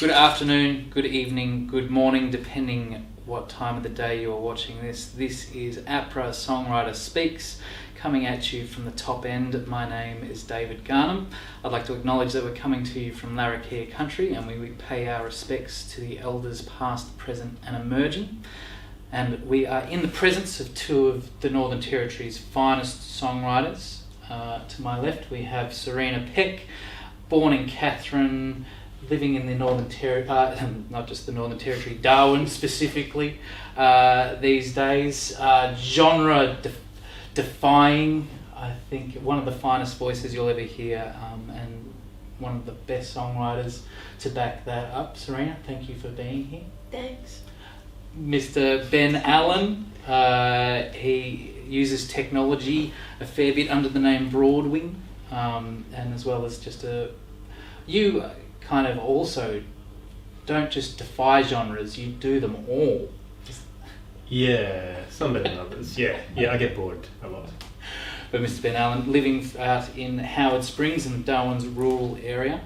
Good afternoon, good evening, good morning, depending what time of the day you're watching this. This is APRA Songwriter Speaks, coming at you from the top end. My name is David Garnham. I'd like to acknowledge that we're coming to you from Larrakia country, and we pay our respects to the elders past, present and emerging. And we are in the presence of two of the Northern Territory's finest songwriters. To my left we have Serina Pech, born in Katherine, living in the Northern Territory, not just the Northern Territory, Darwin specifically these days. Genre-defying, I think one of the finest voices you'll ever hear, and one of the best songwriters to back that up. Serina, thank you for being here. Thanks. Mr. Ben Allen, he uses technology a fair bit under the name Broadwing, and as well as you kind of also don't just defy genres, you do them all. Yeah, some better than others. Yeah, I get bored a lot. But Mr. Ben Allen, living out in Howard Springs in Darwin's rural area.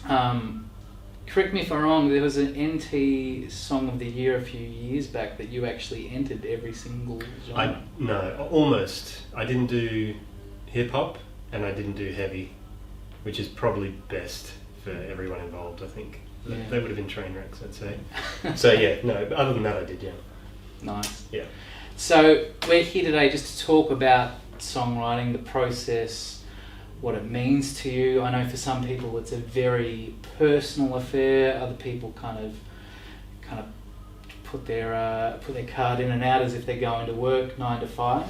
Correct me if I'm wrong, there was an NT Song of the Year a few years back that you actually entered every single genre. No, almost. I didn't do hip-hop and I didn't do heavy, which is probably best for everyone involved, I think. Yeah. They would have been train wrecks, I'd say. So yeah, no, but other than that I did, yeah. Nice. Yeah. So we're here today just to talk about songwriting, the process, what it means to you. I know for some people it's a very personal affair. Other people kind of put their card in and out as if they're going to work 9 to 5.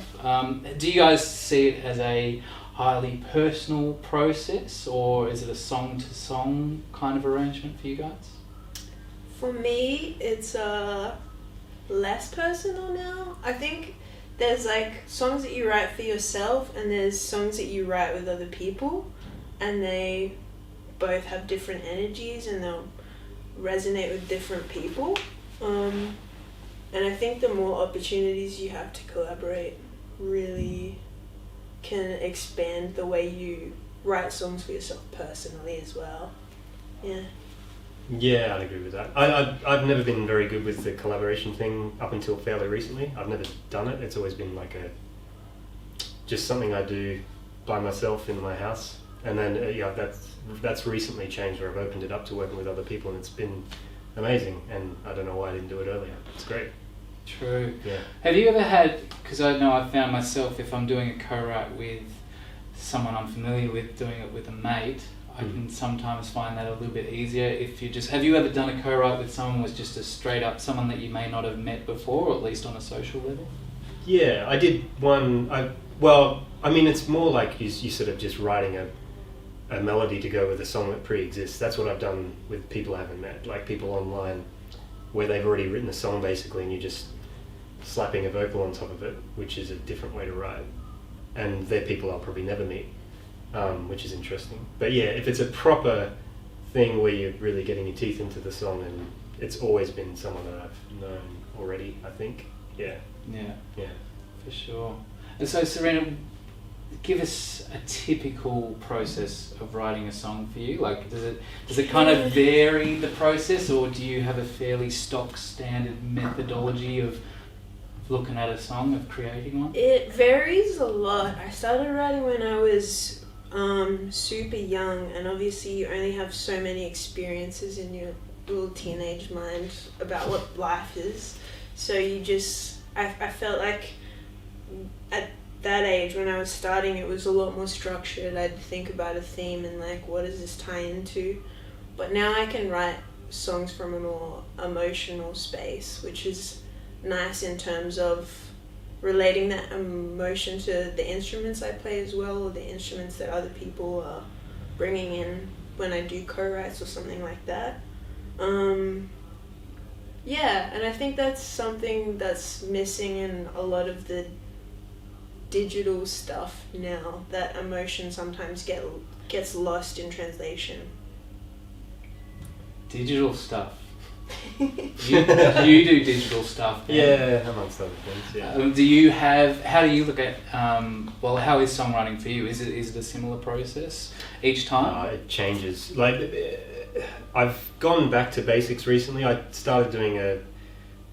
Do you guys see it as a highly personal process, or is it a song to song kind of arrangement for you guys? For me, it's less personal now. I think there's like songs that you write for yourself and there's songs that you write with other people, and they both have different energies and they'll resonate with different people. And I think the more opportunities you have to collaborate really can expand the way you write songs for yourself personally as well. Yeah, I'd agree with that. I've never been very good with the collaboration thing up until fairly recently. I've never done it. It's always been like just something I do by myself in my house. And then that's recently changed where I've opened it up to working with other people, and it's been amazing. And I don't know why I didn't do it earlier. It's great. True. Yeah. Have you ever had, because I know I've found myself, if I'm doing a co-write with someone I'm familiar with, doing it with a mate, I can sometimes find that a little bit easier. Have you ever done a co-write with someone who was just a straight up someone that you may not have met before, or at least on a social level? Yeah, I did one. It's more like you sort of just writing a melody to go with a song that pre-exists. That's what I've done with people I haven't met, like people online, where they've already written a song basically, and you're just slapping a vocal on top of it, which is a different way to write. And they're people I'll probably never meet. Which is interesting. But yeah, if it's a proper thing where you're really getting your teeth into the song, and it's always been someone that I've known already, I think. Yeah, for sure. And so Serina, give us a typical process of writing a song for you. Like, does it kind of vary the process, or do you have a fairly stock standard methodology of looking at a song, of creating one? It varies a lot. I started writing when I was super young, and obviously you only have so many experiences in your little teenage mind about what life is. So I felt like at that age when I was starting, it was a lot more structured. I'd think about a theme and like, what does this tie into? But now I can write songs from a more emotional space, which is nice in terms of relating that emotion to the instruments I play as well, or the instruments that other people are bringing in when I do co-writes or something like that. And I think that's something that's missing in a lot of the digital stuff now, that emotion sometimes gets lost in translation. Digital stuff. You do digital stuff. Yeah, amongst other things. Yeah. How do you look at? How is songwriting for you? Is it a similar process each time? It changes. Like I've gone back to basics recently. I started doing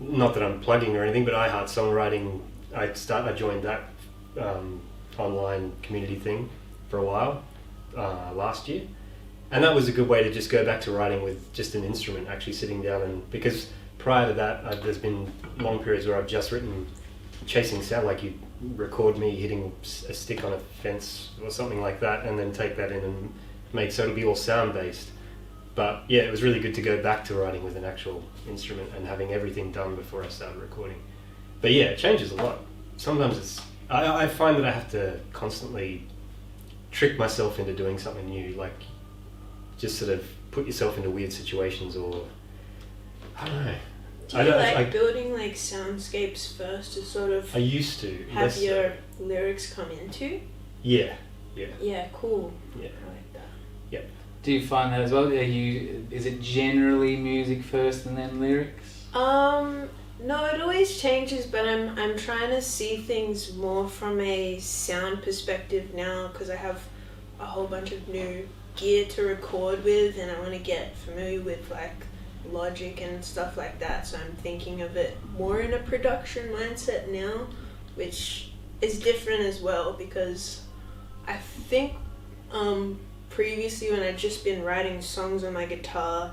not that I'm plugging or anything, but I Heart Songwriting. I joined that online community thing for a while last year, and that was a good way to just go back to writing with just an instrument, actually sitting down. And because prior to that, there's been long periods where I've just written chasing sound, like you record me hitting a stick on a fence or something like that, and then take that in and make, so it'll be all sound based. But yeah, it was really good to go back to writing with an actual instrument and having everything done before I started recording. But yeah, it changes a lot. Sometimes I find that I have to constantly trick myself into doing something new, like just sort of put yourself into weird situations, or I don't know. Do you like building like soundscapes first to sort of I used to have your lyrics come into? Yeah. Yeah, cool. Yeah. I like that. Yeah. Do you find that as well? Is it generally music first and then lyrics? No, it always changes, but I'm trying to see things more from a sound perspective now, because I have a whole bunch of new gear to record with, and I want to get familiar with like Logic and stuff like that. So I'm thinking of it more in a production mindset now, which is different as well, because I think previously when I'd just been writing songs on my guitar,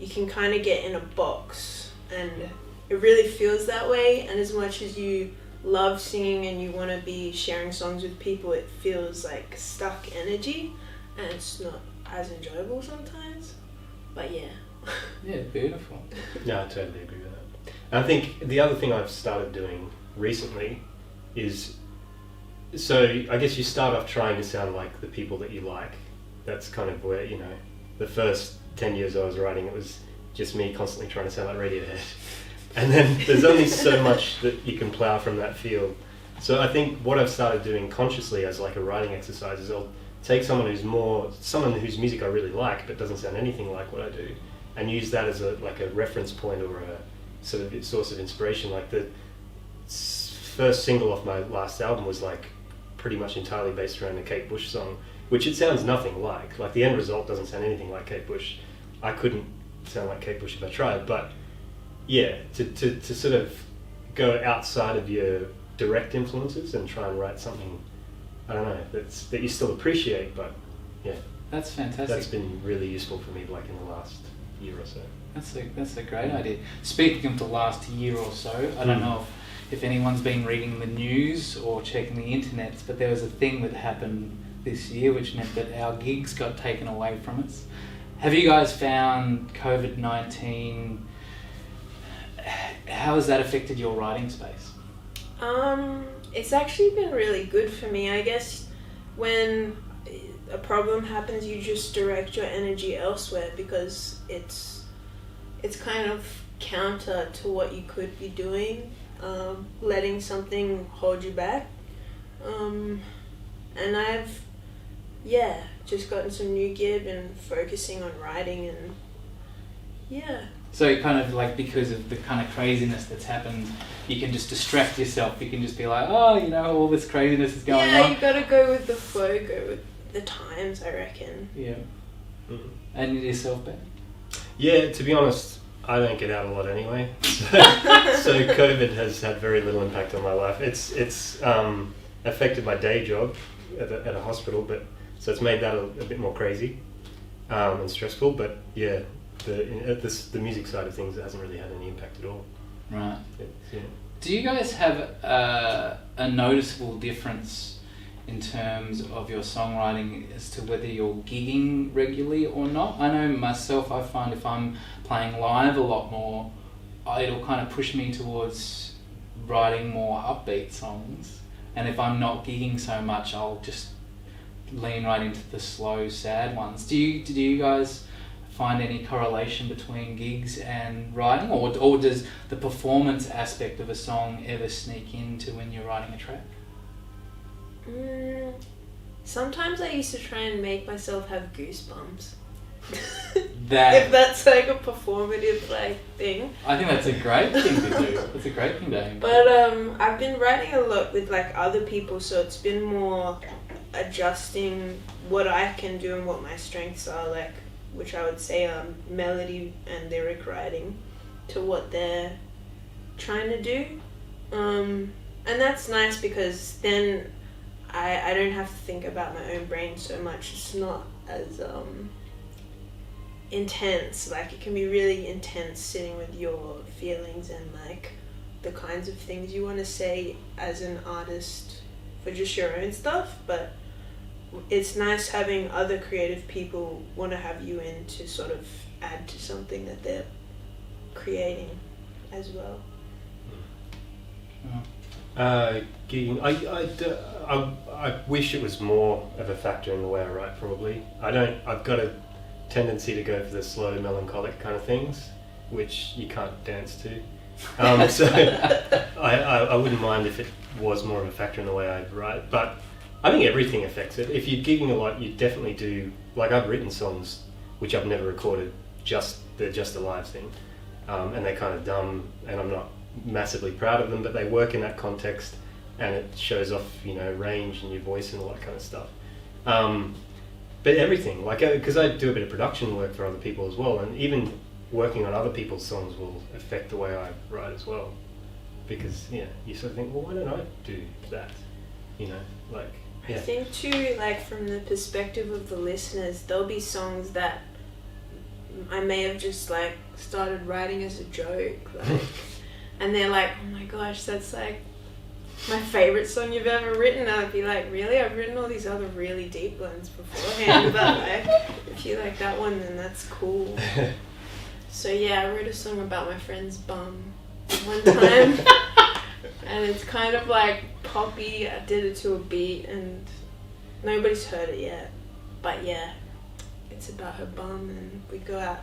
you can kind of get in a box, and it really feels that way. And as much as you love singing and you want to be sharing songs with people, it feels like stuck energy, and it's not as enjoyable sometimes. But yeah. Yeah, beautiful. No, I totally agree with that. And I think the other thing I've started doing recently is, so I guess you start off trying to sound like the people that you like. That's kind of where, the first 10 years I was writing, it was just me constantly trying to sound like Radiohead. And then there's only so much that you can plow from that field. So I think what I've started doing consciously as like a writing exercise is I'll take someone whose music I really like but doesn't sound anything like what I do, and use that as a reference point or a sort of source of inspiration. Like the first single off my last album was like pretty much entirely based around a Kate Bush song, which it sounds nothing like. Like the end result doesn't sound anything like Kate Bush. I couldn't sound like Kate Bush if I tried, but yeah, to sort of go outside of your direct influences and try and write something, I don't know, that you still appreciate, but yeah. That's fantastic. That's been really useful for me, like in the last year or so. That's a great idea. Speaking of the last year or so, I don't know if anyone's been reading the news or checking the internet, but there was a thing that happened this year which meant that our gigs got taken away from us. Have you guys found COVID-19, how has that affected your writing space? It's actually been really good for me. I guess when a problem happens, you just direct your energy elsewhere, because it's kind of counter to what you could be doing, letting something hold you back. And I've just gotten some new gear and focusing on writing, and So kind of like, because of the kind of craziness that's happened, you can just distract yourself. You can just be like, all this craziness is going on. Yeah, you gotta go with the flow, go with the times, I reckon. Yeah. Mm-hmm. And yourself, Ben? Yeah, to be honest, I don't get out a lot anyway. So COVID has had very little impact on my life. It's affected my day job at a hospital, but so it's made that a bit more crazy and stressful. But yeah, the music side of things hasn't really had any impact at all. Right. Yeah. Do you guys have a noticeable difference in terms of your songwriting as to whether you're gigging regularly or not? I know myself, I find if I'm playing live a lot more, it'll kind of push me towards writing more upbeat songs, and if I'm not gigging so much, I'll just lean right into the slow, sad ones. Do you guys find any correlation between gigs and writing, or does the performance aspect of a song ever sneak into when you're writing a track? Sometimes I used to try and make myself have goosebumps. If that's like a performative thing. I think that's a great thing to do. That's a great thing to aim for. But I've been writing a lot with other people, so it's been more adjusting what I can do and what my strengths are. which I would say are melody and lyric writing, to what they're trying to do. And that's nice because then I don't have to think about my own brain so much. It's not as intense. Like, it can be really intense sitting with your feelings and like the kinds of things you want to say as an artist for just your own stuff, but it's nice having other creative people want to have you in to sort of add to something that they're creating as well. Gigging, I wish it was more of a factor in the way I write. Probably I've got a tendency to go for the slow, melancholic kind of things, which you can't dance to. So I wouldn't mind if it was more of a factor in the way I write, but I think everything affects it. If you're gigging a lot, you definitely do. Like, I've written songs which I've never recorded, they're just a live thing, and they're kind of dumb, and I'm not massively proud of them, but they work in that context, and it shows off, range in your voice and all that kind of stuff. But everything, like, because I do a bit of production work for other people as well, and even working on other people's songs will affect the way I write as well. Because, you sort of think, well, why don't I do that? Like, yeah. I think too, like, from the perspective of the listeners, there'll be songs that I may have just like started writing as a joke, like, and they're like, oh my gosh, that's like my favorite song you've ever written. And I'd be like, really? I've written all these other really deep ones beforehand, but like, if you like that one, then that's cool. So yeah, I wrote a song about my friend's bum one time, and it's kind of like poppy. I did it to a beat, and nobody's heard it yet, but yeah, it's about her bum, and we go out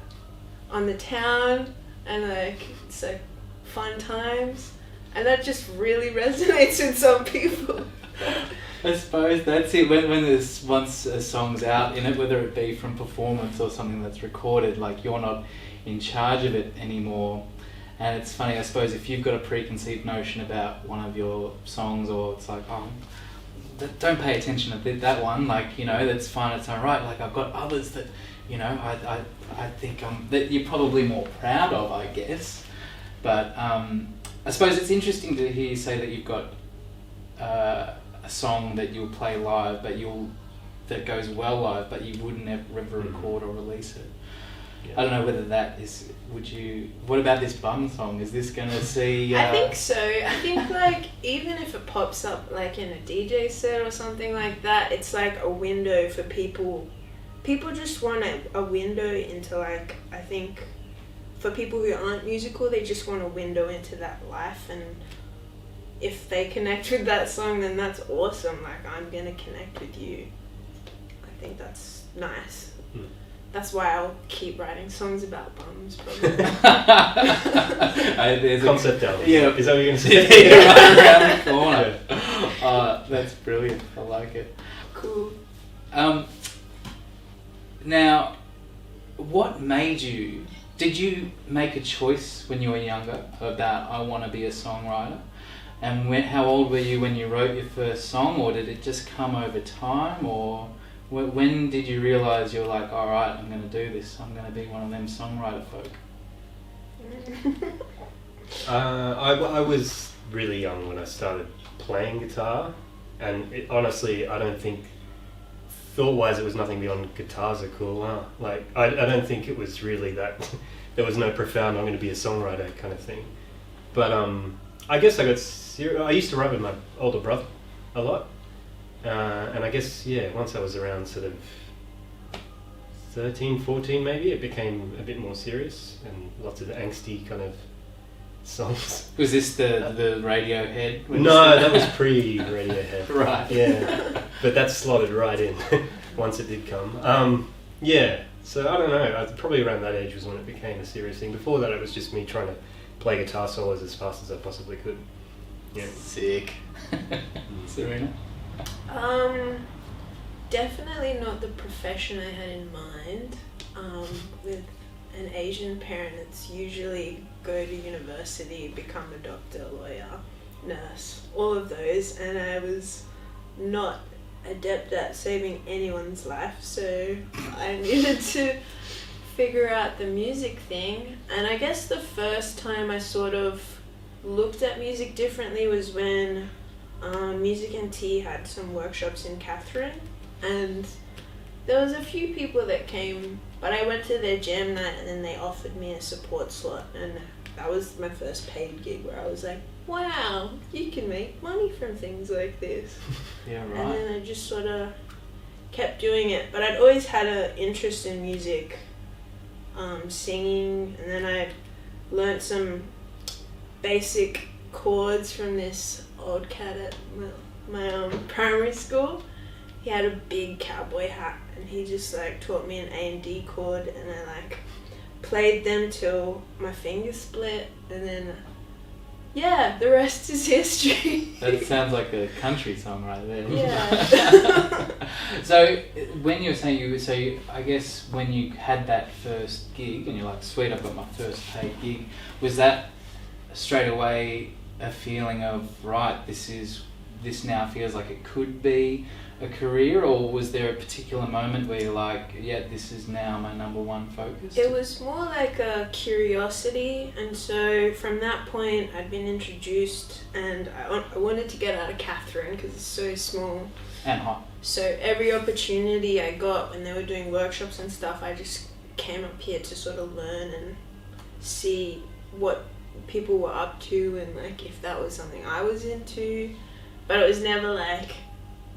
on the town, and like, it's like fun times, and that just really resonates with some people. I suppose that's it. When there's once a song's out in it, whether it be from performance or something that's recorded, like, you're not in charge of it anymore. And it's funny, I suppose, if you've got a preconceived notion about one of your songs, or it's like, oh, don't pay attention to that one, like, that's fine, it's alright. Like, I've got others that, I think that you're probably more proud of, I guess. But I suppose it's interesting to hear you say that you've got a song that you'll play live, but that goes well live, but you wouldn't ever record or release it. Yeah. I don't know whether that is. What about this bum song? Is this going to see? I think so. I think, like, even if it pops up like in a DJ set or something like that, it's like a window for people. People just want a window into, like, I think for people who aren't musical, they just want a window into that life, and if they connect with that song, then that's awesome. Like, I'm gonna connect with you. I think that's nice. That's why I'll keep writing songs about bums, probably. There's concept album. Yeah. Is that what you're going to say? Yeah, right around the corner. Yeah. That's brilliant. I like it. Cool. Now, what made you... Did you make a choice when you were younger about, I want to be a songwriter? And how old were you when you wrote your first song? Or did it just come over time? Or... when did you realise you're like, all right, I'm going to do this. I'm going to be one of them songwriter folk? I was really young when I started playing guitar, and honestly, I don't think, thought-wise, it was nothing beyond guitars are cool. Like, I don't think it was really that. There was no profound, I'm going to be a songwriter kind of thing. But I guess I got serious. I used to write with my older brother a lot. And I guess, once I was around sort of 13, 14 maybe, it became a bit more serious, and lots of angsty kind of songs. Was this the Radiohead? No, that was pre-Radiohead. Right. Yeah, but that slotted right in once it did come. So I don't know, probably around that age was when it became a serious thing. Before that, it was just me trying to play guitar solos as fast as I possibly could. Yeah. Sick. Serina? Definitely not the profession I had in mind. With an Asian parent, it's usually go to university, become a doctor, lawyer, nurse, all of those, and I was not adept at saving anyone's life, so I needed to figure out the music thing, and I guess the first time I sort of looked at music differently was when Music and Tea had some workshops in Catherine, and there was a few people that came, but I went to their jam night and then they offered me a support slot, and that was my first paid gig where I was like, wow, you can make money from things like this. Yeah, right. And then I just sort of kept doing it, but I'd always had an interest in music, singing, and then I learnt some basic chords from this old cat at my primary school. He had a big cowboy hat, and he just like taught me an A and D chord, and I like played them till my fingers split, and then yeah, the rest is history. That sounds like a country song right there. Yeah. So when you were saying I guess when you had that first gig and you're like, sweet, I've got my first paid gig, was that straight away a feeling of, right, this now feels like it could be a career, or was there a particular moment where you're like, yeah, this is now my number one focus? It was more like a curiosity, and so from that point I'd been introduced, and I wanted to get out of Catherine because it's so small and hot. So every opportunity I got when they were doing workshops and stuff, I just came up here to sort of learn and see what people were up to, and like if that was something I was into. But it was never like,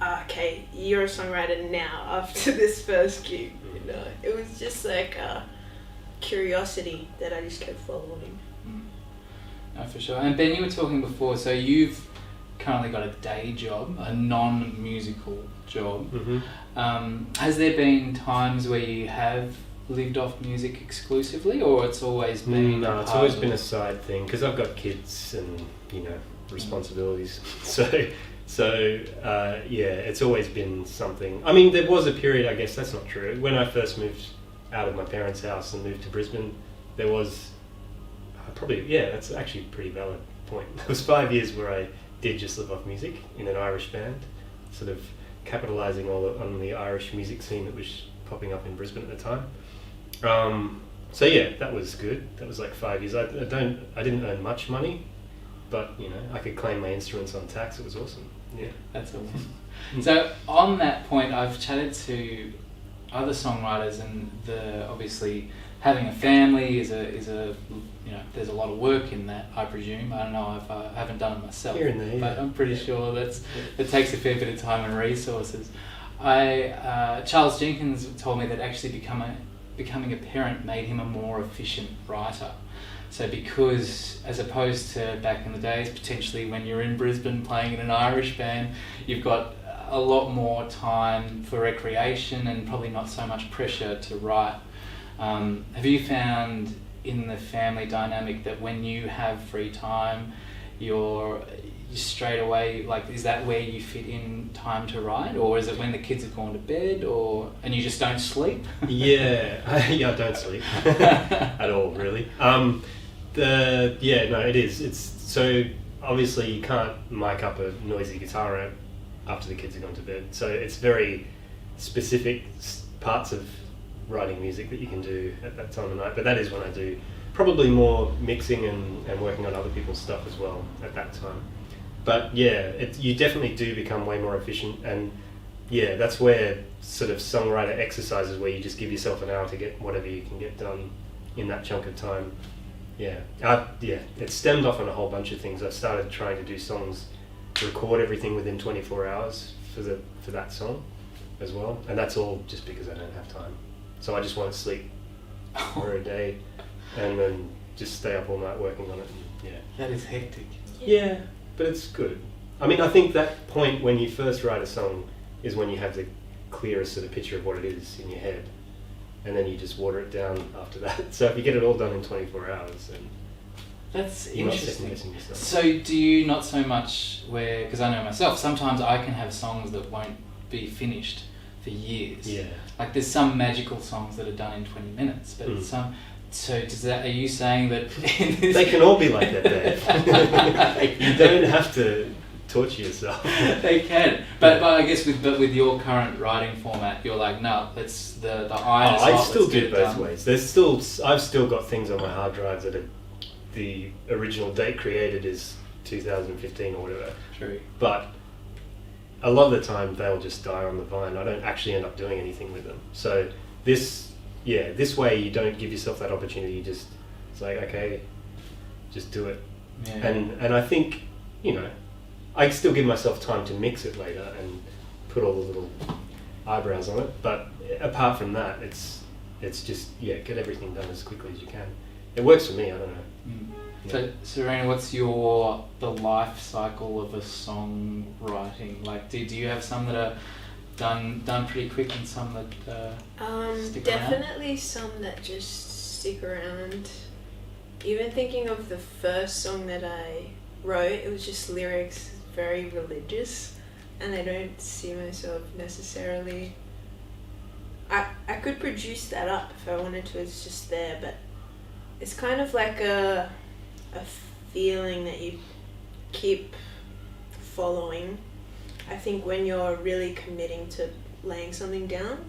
okay, you're a songwriter now after this first gig, you know. It was just like a curiosity that I just kept following. No, for sure. And Ben, you were talking before, so you've currently got a day job, a non-musical job. Mm-hmm. Has there been times where you have lived off music exclusively, or it's always been? No, it's always been a side thing because I've got kids and responsibilities. So yeah, it's always been something. I mean, there was a period, I guess that's not true. When I first moved out of my parents' house and moved to Brisbane, there was that's actually a pretty valid point. There was 5 years where I did just live off music in an Irish band, sort of capitalising on the Irish music scene that was popping up in Brisbane at the time. So yeah, that was good. That was like 5 years. I didn't earn much money, but I could claim my instruments on tax. It was awesome. Yeah, that's awesome. So on that point, I've chatted to other songwriters, and obviously having a family is a there's a lot of work in that, I presume. I don't know if I haven't done it myself, here and there, but I'm pretty sure it takes a fair bit of time and resources. Charles Jenkins told me that actually becoming a parent made him a more efficient writer. So because, as opposed to back in the days, potentially when you're in Brisbane playing in an Irish band, you've got a lot more time for recreation and probably not so much pressure to write. Have you found in the family dynamic that when you have free time, you're straight away, like, is that where you fit in time to write, or is it when the kids have gone to bed, and you just don't sleep? Yeah, I don't sleep at all, really. It is. It's so obviously you can't mic up a noisy guitar amp after the kids have gone to bed. So it's very specific parts of writing music that you can do at that time of night. But that is when I do probably more mixing and working on other people's stuff as well at that time. But yeah, you definitely do become way more efficient, and yeah, that's where sort of songwriter exercises where you just give yourself an hour to get whatever you can get done in that chunk of time. Yeah, it stemmed off on a whole bunch of things. I started trying to do songs, record everything within 24 hours for that song as well, and that's all just because I don't have time. So I just want to sleep for a day and then just stay up all night working on it. And, yeah, that is hectic. Yeah, but it's good. I mean, I think that point when you first write a song is when you have the clearest sort of picture of what it is in your head, and then you just water it down after that. So if you get it all done in 24 hours, then that's you're interesting. not second-guessing yourself. So do you not so much because I know myself, sometimes I can have songs that won't be finished for years. Yeah. Like there's some magical songs that are done in 20 minutes, but some. So are you saying that... They can all be like that, Dave. You don't have to torture yourself. They can, but I guess with your current writing format, you're like, no, it's the iron. I still do it both ways. I've still got things on my hard drives that are the original date created is 2015 or whatever. True. But a lot of the time they'll just die on the vine. I don't actually end up doing anything with them. So this way you don't give yourself that opportunity. You just, it's like, okay, just do it. Yeah. And I think, I still give myself time to mix it later and put all the little eyebrows on it. But apart from that, it's just, get everything done as quickly as you can. It works for me, I don't know. Mm. Yeah. So, Serina, what's the life cycle of a songwriting? Like, do you have some that are done pretty quick and some that stick definitely around? some that just stick around. Even thinking of the first song that I wrote, it was just lyrics, very religious, and I don't see myself necessarily. I could produce that up if I wanted to. It's just there, but it's kind of like a feeling that you keep following. I think when you're really committing to laying something down.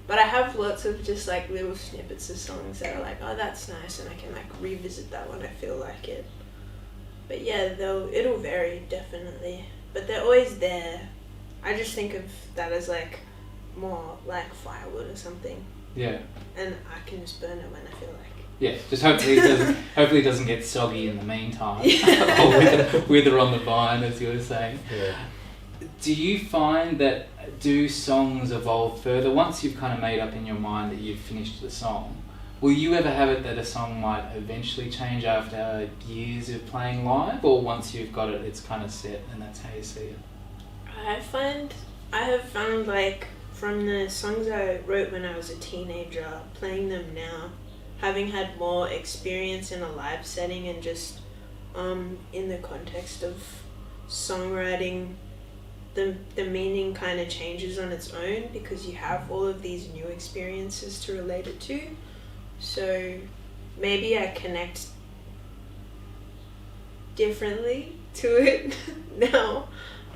But I have lots of just like little snippets of songs that are like, oh, that's nice, and I can like revisit that when I feel like it. But yeah, it'll vary definitely, but they're always there. I just think of that as like more like firewood or something. Yeah. And I can just burn it when I feel like. Yeah, just hopefully it doesn't get soggy in the meantime, or wither on the vine, as you were saying. Yeah. Do you find that songs evolve further once you've kind of made up in your mind that you've finished the song? Will you ever have it that a song might eventually change after years of playing live, or once you've got it, it's kind of set and that's how you see it? I have found like from the songs I wrote when I was a teenager, playing them now, having had more experience in a live setting and just in the context of songwriting, the meaning kind of changes on its own because you have all of these new experiences to relate it to. So maybe I connect differently to it now.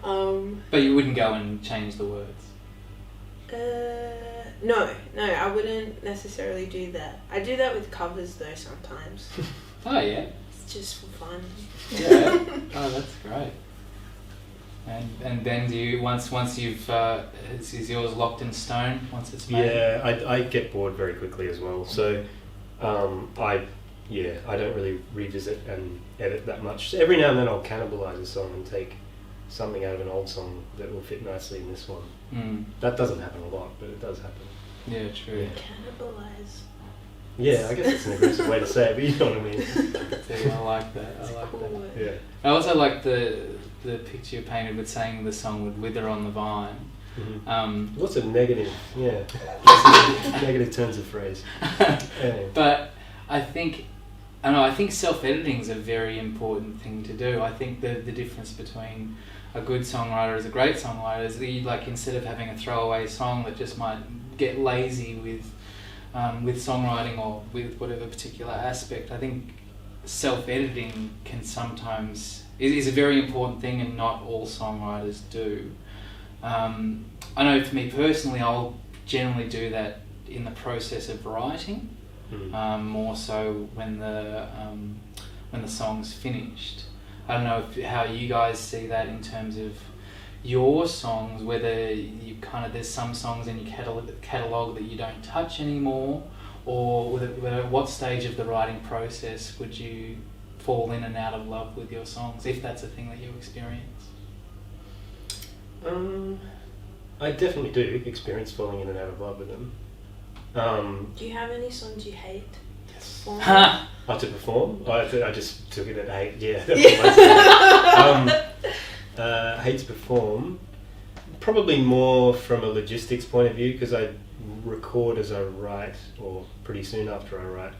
But you wouldn't go and change the words? No, I wouldn't necessarily do that. I do that with covers though sometimes. Oh yeah? It's just for fun. Yeah. Oh, that's great. And then do you once you've is yours locked in stone once it's made? Yeah, I get bored very quickly as well. So I don't really revisit and edit that much. So every now and then I'll cannibalize a song and take something out of an old song that will fit nicely in this one. That doesn't happen a lot, but it does happen. Yeah, true. Yeah. Cannibalize. Yeah, I guess it's an aggressive way to say it, but you know what I mean. I like that. It's a cool word. Yeah. I also like the picture you painted with saying the song would wither on the vine. Mm-hmm. Lots of negative, negative turns of phrase. Yeah. But I think self-editing is a very important thing to do. I think the difference between a good songwriter is a great songwriter is that you, like, instead of having a throwaway song that just might get lazy with songwriting or with whatever particular aspect, I think self-editing can sometimes is a very important thing, and not all songwriters do. I know for me personally, I'll generally do that in the process of writing, more so when the song's finished. I don't know how you guys see that in terms of your songs, whether you there's some songs in your catalogue that you don't touch anymore, or whether at what stage of the writing process would you fall in and out of love with your songs, if that's a thing that you experience? I definitely do experience falling in and out of love with them. Do you have any songs you hate? Yes. Ha! To perform? I just took it at hate. Yeah. Hate to perform. Probably more from a logistics point of view, because I record as I write, or pretty soon after I write.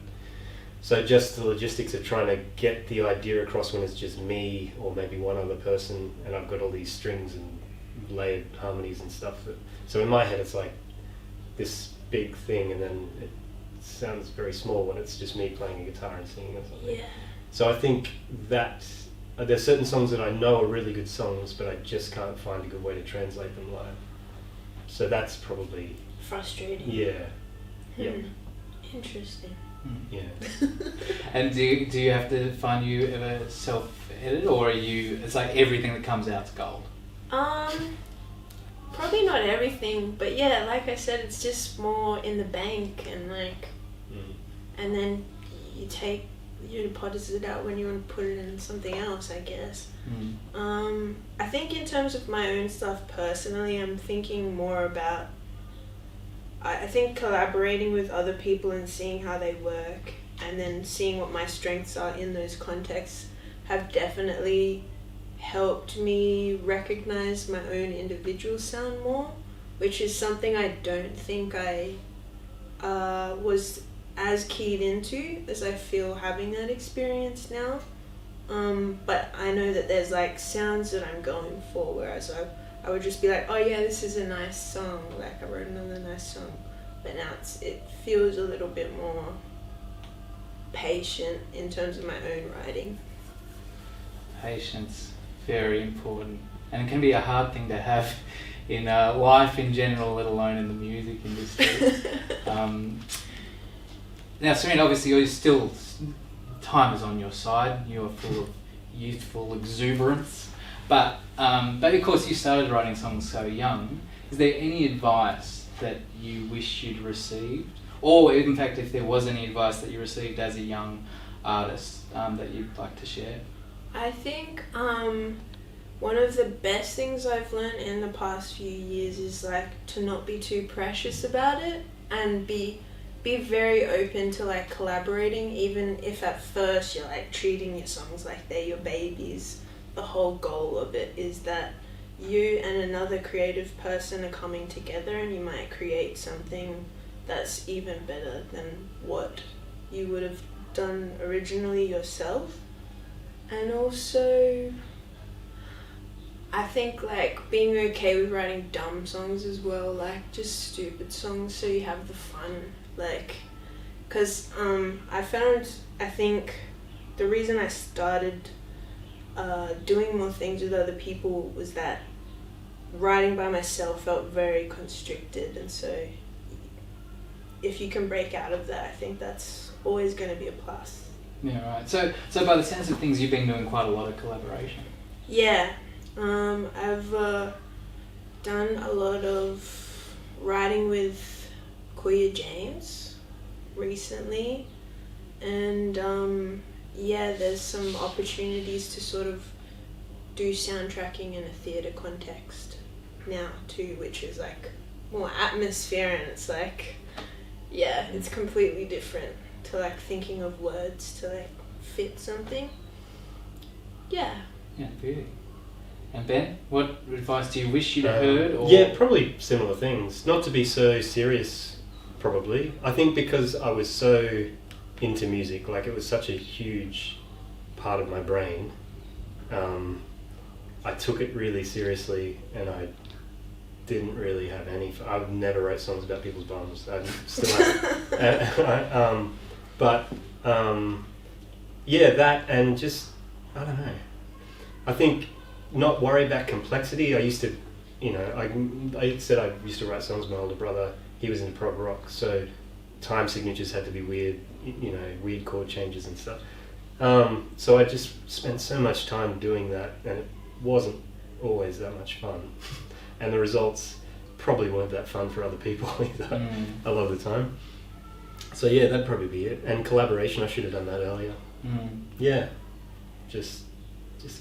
So just the logistics of trying to get the idea across when it's just me or maybe one other person, and I've got all these strings and layered harmonies and stuff. So in my head it's like this big thing, and then it sounds very small when it's just me playing a guitar and singing or something. Yeah. So I think that there's certain songs that I know are really good songs, but I just can't find a good way to translate them live. So that's probably frustrating. Yeah. Yeah. Interesting. Yeah. And do you have to find you ever self-edit, or are you? It's like everything that comes out's gold. Probably not everything, but yeah, like I said, it's just more in the bank, and like, and then you deposit it out when you want to put it in something else, I guess. I think in terms of my own stuff personally, I'm thinking more about, I think collaborating with other people and seeing how they work, and then seeing what my strengths are in those contexts, have definitely helped me recognize my own individual sound more, which is something I don't think I was as keyed into as I feel having that experience now. But I know that there's like sounds that I'm going for, whereas I would just be like, oh yeah, this is a nice song, like I wrote another nice song, but now it feels a little bit more patient in terms of my own writing. Patience, very important, and it can be a hard thing to have in life in general, let alone in the music industry. Now, Serina, obviously you're still, time is on your side, you're full of youthful exuberance, but of course you started writing songs so young. Is there any advice that you wish you'd received, or in fact if there was any advice that you received as a young artist that you'd like to share? I think one of the best things I've learned in the past few years is like to not be too precious about it, and be very open to like collaborating, even if at first you're like treating your songs like they're your babies. The whole goal of it is that you and another creative person are coming together, and you might create something that's even better than what you would have done originally yourself. And also, I think like being okay with writing dumb songs as well, like just stupid songs, so you have the fun. Like, because I think the reason I started doing more things with other people was that writing by myself felt very constricted, and so if you can break out of that, I think that's always going to be a plus. Yeah, right. So by the sense of things, you've been doing quite a lot of collaboration. Yeah, I've done a lot of writing with Queer James recently, and there's some opportunities to sort of do soundtracking in a theatre context now too, which is like more atmosphere, and it's like, yeah, it's completely different to like thinking of words to like fit something. Yeah, beauty. And Ben, what advice do you wish you'd heard? Or? Yeah, probably similar things. Not to be so serious, probably. I think because I was so into music, like it was such a huge part of my brain, I took it really seriously, and I didn't really have any... I would never write songs about people's bums. I still haven't. That, and just, I don't know. I think not worry about complexity. I used to, I said I used to write songs with my older brother. He was into prog rock, so time signatures had to be weird, weird chord changes and stuff. So I just spent so much time doing that, and it wasn't always that much fun. And the results probably weren't that fun for other people either, a lot of the time. So yeah, that'd probably be it. And collaboration, I should have done that earlier. Yeah, just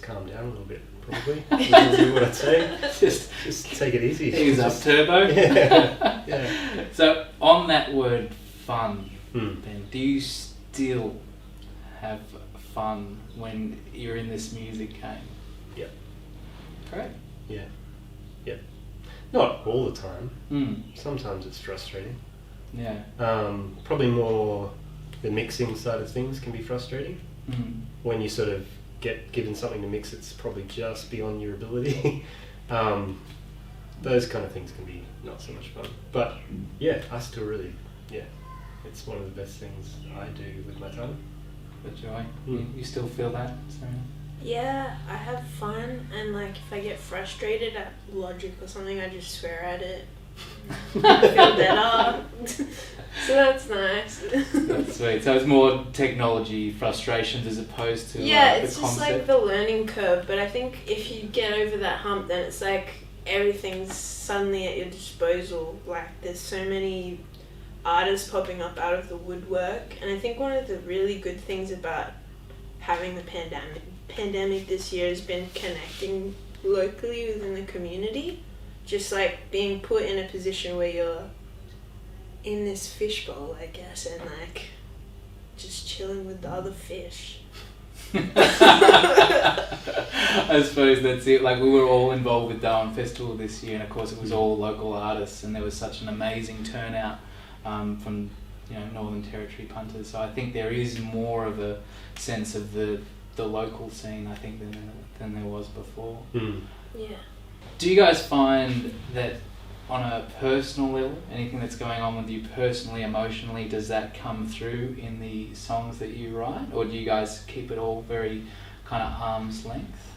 calm down a little bit, probably. Is what I'd say. Just take it easy. Ease up, turbo. Yeah. So on that word fun, then, do you still have fun when you're in this music game? Yeah. Great. Yeah. Yeah. Not all the time. Sometimes it's frustrating. Yeah. Probably more the mixing side of things can be frustrating. When you sort of get given something to mix, it's probably just beyond your ability. Those kind of things can be not so much fun. But yeah, I still really, it's one of the best things I do with my time. The joy. You still feel that, Serina? Yeah, I have fun, and like if I get frustrated at logic or something, I just swear at it. I feel better. So that's nice. That's sweet. So it's more technology frustrations as opposed to yeah, the it's concept. just like the learning curve. But I think if you get over that hump, then it's like everything's suddenly at your disposal. Like there's so many artists popping up out of the woodwork, and I think one of the really good things about having the pandemic this year has been connecting locally within the community. Just like being put in a position where you're in this fishbowl, I guess, and like just chilling with the other fish. I suppose that's it. Like we were all involved with Darwin Festival this year, and of course it was all local artists, and there was such an amazing turnout from Northern Territory punters. So I think there is more of a sense of the local scene, I think, than there was before. Yeah. Do you guys find that on a personal level, anything that's going on with you personally, emotionally, does that come through in the songs that you write, or do you guys keep it all very kind of arm's length?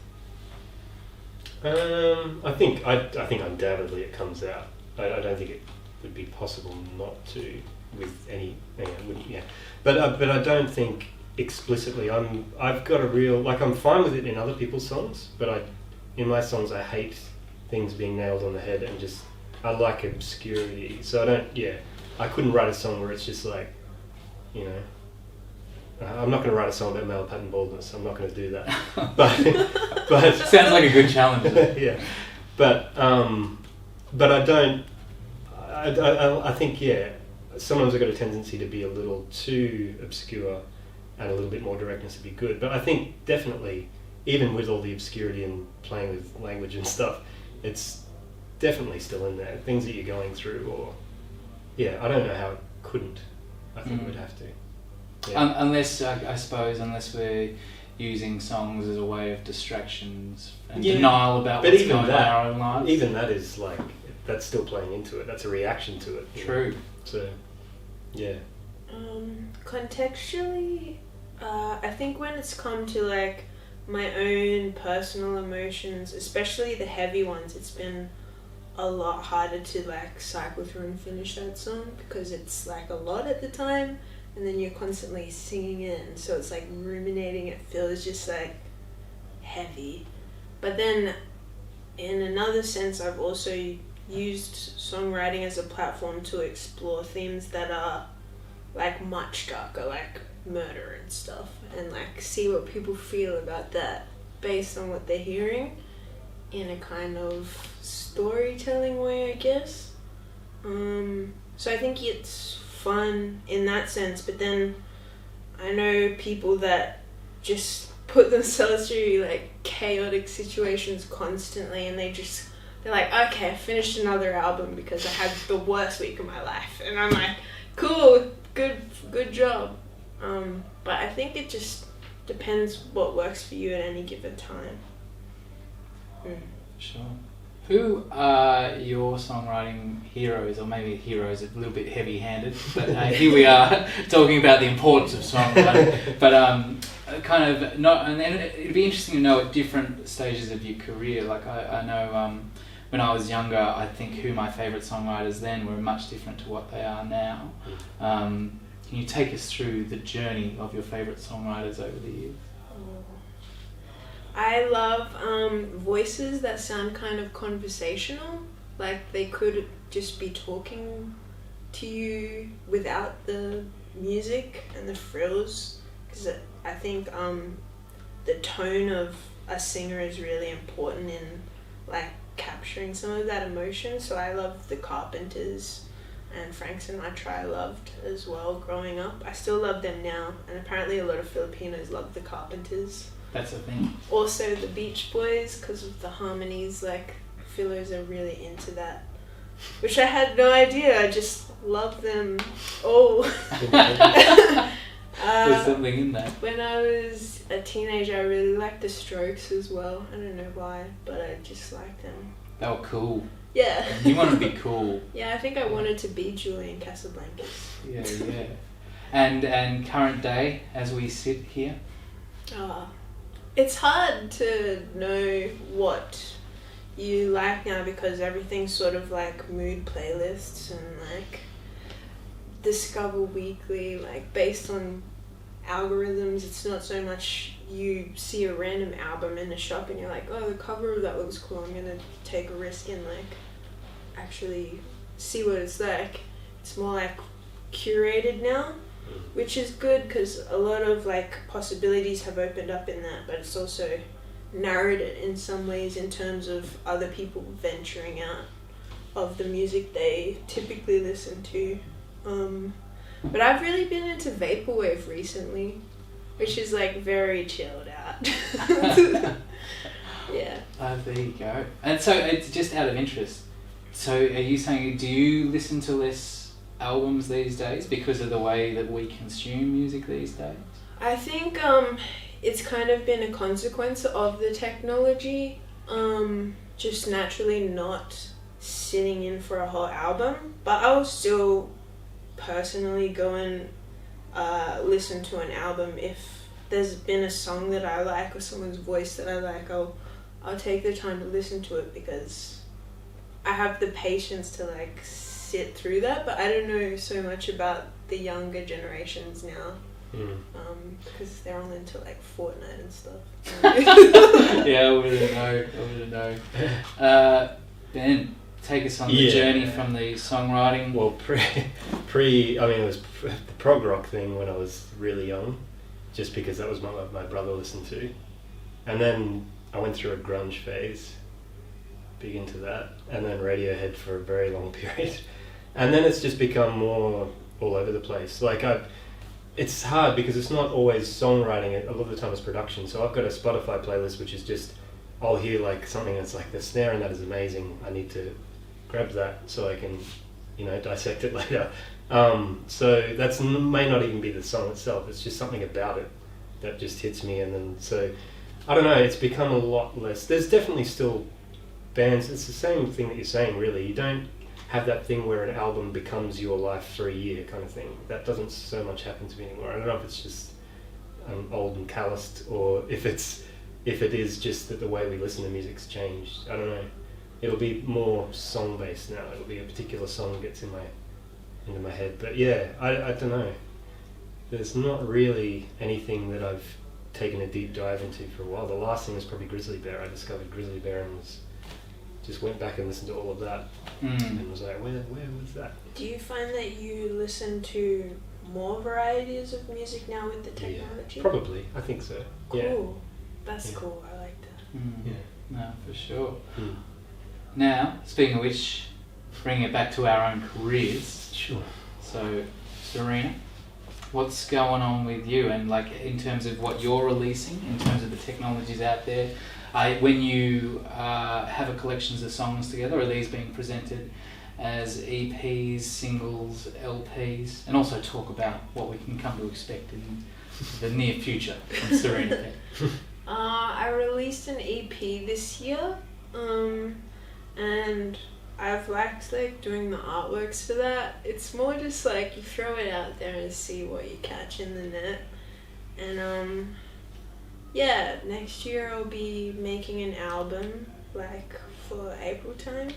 I think undoubtedly it comes out. I don't think it would be possible not to with any. But I don't think explicitly. I've got a real I'm fine with it in other people's songs, but in my songs I hate things being nailed on the head, and just I like obscurity. So I couldn't write a song where it's just like, I'm not going to write a song about male pattern baldness. I'm not going to do that. but sounds like a good challenge. Yeah, but I don't. I think sometimes I've got a tendency to be a little too obscure, and a little bit more directness would be good. But I think definitely, even with all the obscurity and playing with language and stuff, it's definitely still in there. Things that you're going through, or I don't know how it couldn't. I think it would have to. Yeah. Unless we're using songs as a way of distractions and denial about what's going on in our own lives. Even that is that's still playing into it. That's a reaction to it. True. So, yeah. Contextually, I think when it's come to my own personal emotions, especially the heavy ones, it's been a lot harder to cycle through and finish that song, because it's a lot at the time, and then you're constantly singing it, and so it's ruminating. It feels just heavy. But then in another sense, I've also used songwriting as a platform to explore themes that are much darker, like murder and stuff, and see what people feel about that based on what they're hearing in a kind of storytelling way, I guess. So I think it's fun in that sense, but then I know people that just put themselves through chaotic situations constantly, and they're like, okay, I finished another album because I had the worst week of my life, and I'm like, cool, good job. But I think it just depends what works for you at any given time. Sure. Who are your songwriting heroes, or maybe heroes a little bit heavy-handed, but here we are talking about the importance of songwriting, but and then it'd be interesting to know at different stages of your career. I know when I was younger, I think who my favourite songwriters then were much different to what they are now. Can you take us through the journey of your favourite songwriters over the years? I love voices that sound kind of conversational, they could just be talking to you without the music and the frills, because I think the tone of a singer is really important in capturing some of that emotion. So I love the Carpenters, and Frank Sinatra I loved as well growing up. I still love them now, and apparently a lot of Filipinos love the Carpenters. That's a thing. Also the Beach Boys, because of the harmonies, Philos are really into that, which I had no idea. I just love them all. There's something in that. When I was a teenager, I really liked the Strokes as well. I don't know why, but I just liked them. They were cool. Yeah. You wanted to be cool. Yeah, I think I wanted to be Julian Casablancas. Yeah. And current day, as we sit here? It's hard to know what you like now because everything's sort of like mood playlists and like Discover Weekly, like based on algorithms. It's not so much you see a random album in a shop and you're like, oh, the cover of that looks cool, I'm gonna take a risk and like actually see what it's like. It's more like curated now, which is good because a lot of like possibilities have opened up in that, but it's also narrowed it in some ways in terms of other people venturing out of the music they typically listen to. But I've really been into vaporwave recently, which is like very chilled out. Yeah. There you go. And so it's just out of interest. So are you saying, do you listen to less albums these days because of the way that we consume music these days? I think it's kind of been a consequence of the technology, just naturally not sitting in for a whole album, but I'll still personally go and listen to an album if there's been a song that I like or someone's voice that I like. I'll take the time to listen to it because I have the patience to like sit through that, but I don't know so much about the younger generations now. Because they're all into like Fortnite and stuff. Yeah, I wouldn't know. Ben, take us on the journey from the songwriting. Well, I mean, it was the prog rock thing when I was really young, just because that was what my brother listened to. And then I went through a grunge phase, big into that, and then Radiohead for a very long period. And then it's just become more all over the place. Like it's hard because it's not always songwriting. A lot of the time it's production. So I've got a Spotify playlist which is just, I'll hear like something that's like the snare and that is amazing. I need to grab that so I can, dissect it later. So that's may not even be the song itself. It's just something about it that just hits me. And then so I don't know. It's become a lot less. There's definitely still bands. It's the same thing that you're saying. Really, you don't have that thing where an album becomes your life for a year kind of thing. That doesn't so much happen to me anymore. I don't know if it's just old and calloused or if it is just that the way we listen to music's changed. I don't know. It'll be more song based now. It'll be a particular song that gets into my head. But yeah, I don't know. There's not really anything that I've taken a deep dive into for a while. The last thing was probably Grizzly Bear. I discovered Grizzly Bear and just went back and listened to all of that and was like, where was that? Do you find that you listen to more varieties of music now with the technology? Yeah, probably. I think so. Cool. Yeah. That's cool. I like that. Yeah. No, for sure. Now, speaking of which, bringing it back to our own careers. Sure. So, Serina, what's going on with you and like in terms of what you're releasing, in terms of the technologies out there? When you have a collections of songs together, are these being presented as EPs, singles, LPs? And also talk about what we can come to expect in the near future from Serina Pech. I released an EP this year, and I've liked like doing the artworks for that. It's more just like you throw it out there and see what you catch in the net. And yeah, next year I'll be making an album like for April time,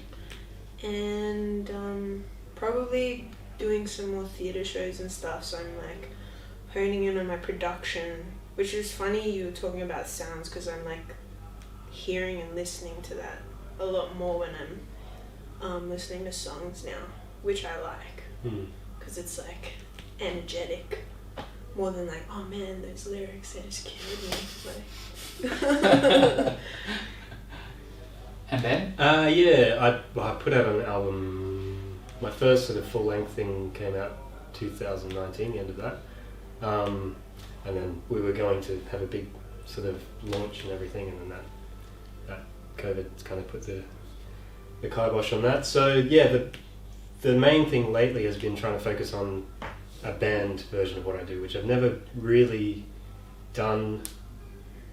and probably doing some more theatre shows and stuff. So I'm like honing in on my production, which is funny you were talking about sounds because I'm like hearing and listening to that a lot more when I'm listening to songs now, which I like because it's like energetic more than like, oh man, those lyrics, they just killed me. Like. And then? Yeah, I put out an album. My first sort of full length thing came out 2019, the end of that. And then we were going to have a big sort of launch and everything, and then that COVID kind of put the kibosh on that. So yeah, the main thing lately has been trying to focus on a band version of what I do, which I've never really done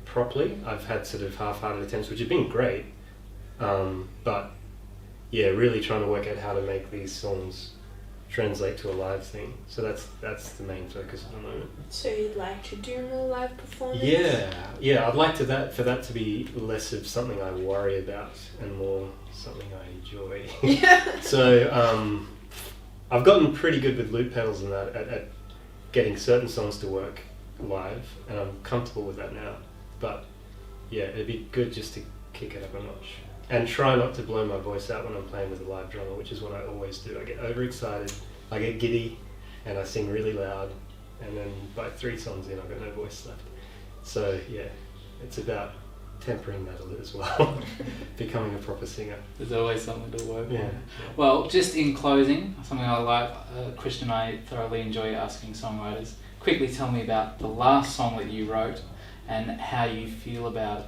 properly. I've had sort of half-hearted attempts, which have been great, but yeah, really trying to work out how to make these songs translate to a live thing. So that's the main focus at the moment. So you'd like to do more live performance? Yeah. I'd like for that to be less of something I worry about and more something I enjoy. Yeah. So I've gotten pretty good with loop pedals and that at getting certain songs to work live, and I'm comfortable with that now. But yeah, it'd be good just to kick it up a notch and try not to blow my voice out when I'm playing with a live drummer, which is what I always do. I get overexcited, I get giddy, and I sing really loud, and then by 3 songs in I've got no voice left. So yeah, it's about tempering that a little as well, becoming a proper singer. There's always something to work Yeah. on. Well, just in closing, something I like, Christian and I thoroughly enjoy asking songwriters. Quickly tell me about the last song that you wrote and how you feel about it.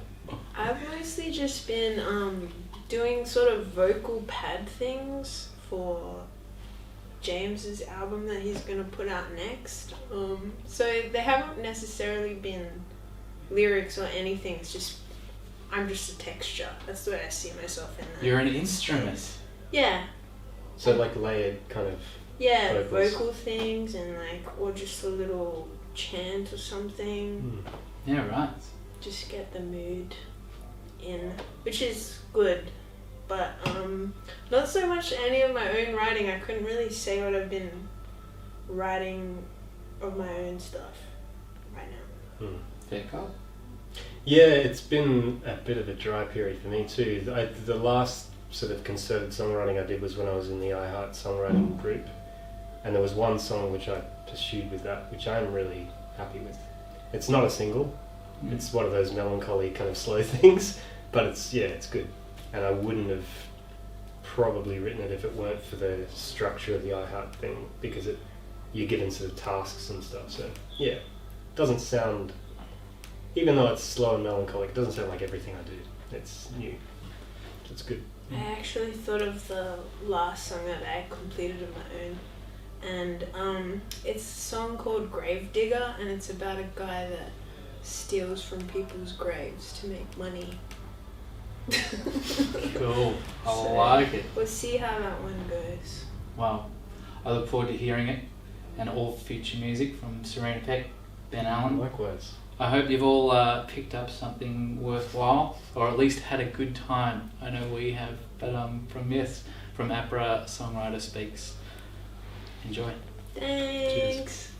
I've mostly just been doing sort of vocal pad things for James's album that he's going to put out next. So they haven't necessarily been lyrics or anything. It's just, I'm just a texture. That's the way I see myself in that. You're an instrument. Yeah. So like layered kind of. Yeah, vocals. vocal things and or just a little chant or something. Yeah, right. Just get the mood in, which is good, but not so much any of my own writing. I couldn't really say what I've been writing of my own stuff right now. Fair call. Yeah, it's been a bit of a dry period for me too. The last sort of concerted songwriting I did was when I was in the iHeart Songwriting group, and there was one song which I pursued with that, which I'm really happy with. It's not a single. It's one of those melancholy kind of slow things, but it's good. And I wouldn't have probably written it if it weren't for the structure of the iHeart thing, because you're given sort of tasks and stuff. So yeah, it doesn't sound, even though it's slow and melancholic, it doesn't sound like everything I do. It's new. It's good. I actually thought of the last song that I completed of my own, and it's a song called Gravedigger, and it's about a guy that steals from people's graves to make money. Cool. I So, like it. We'll see how that one goes. Wow. I look forward to hearing it and all future music from Serina Pech, Ben Allen. Likewise. I hope you've all picked up something worthwhile, or at least had a good time. I know we have, but from APRA Songwriter Speaks. Enjoy. Thanks. Cheers.